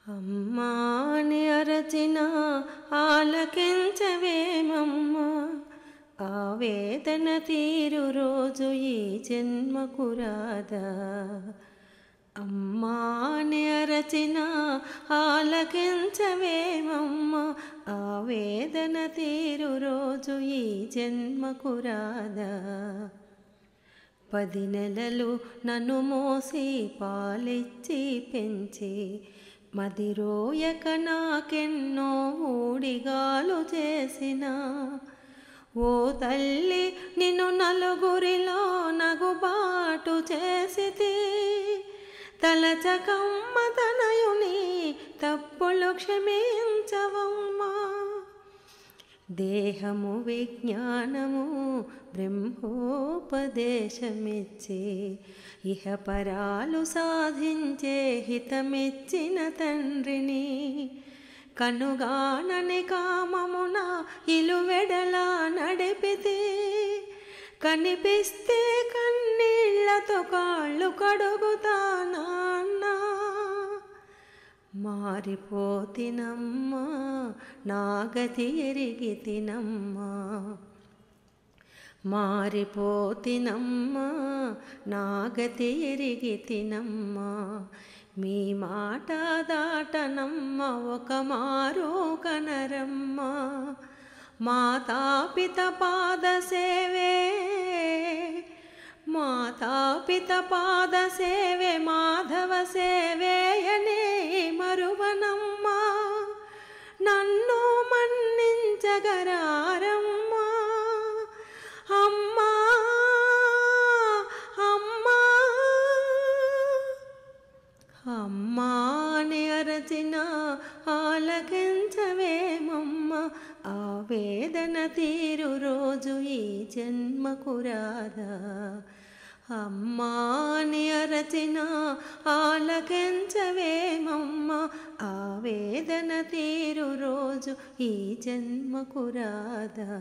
అమ్మా అని అరచిన ఆలకించవేమమ్మా, ఆవేదన తీరు రోజు ఈ జన్మకు రాదా. అమ్మా అని అరచిన ఆలకించవేమమ్మా, ఆవేదన తీరు రోజు ఈ జన్మకు రాదా. 10 నెలలు నన్ను మోసి పాలిచ్చి పెంచి మదిరోయక నాకెన్నో ఊడిగాలు చేసిన ఓ తల్లి, నిన్ను నలుగురిలో నగుబాటు చేసితి. తలచకమ్మ తనయుని తప్పులు క్షమించవమ్మా. దేహము విజ్ఞానము బ్రహ్మోపదేశమిచ్చి ఇహపరాలు సాధించే హితమిచ్చిన తండ్రిని, కనుగానని కామమున ఇలువెడలా నడిపితే, కనిపిస్తే కన్నీళ్లతో కాళ్ళు కడుగుతానా. మారిపోతినమ్మా, నా గతి ఎరిగితినమ్మా. మారిపోతినమ్మా, నా గతి ఎరిగితినమ్మా. మీ మాట దాటనమ్మ ఒక మారు కనరమ్మా. మాతాపిత పాద సేవే, మాతాపిత పాద సేవే, మాధవ సేవేయనే మరువనమ్మా. నన్ను మన్నించగరారమ్మా. అమ్మా అమ్మా అమ్మా అని అరచిన ఆలకించవేమమ్మ, ఆవేదన తీరు రోజు ఈ జన్మకు రాదా. అమ్మా అని అరచిన ఆలకించవేమమ్మ, ఆవేదన తీరు రోజు ఈ జన్మకు రాదా.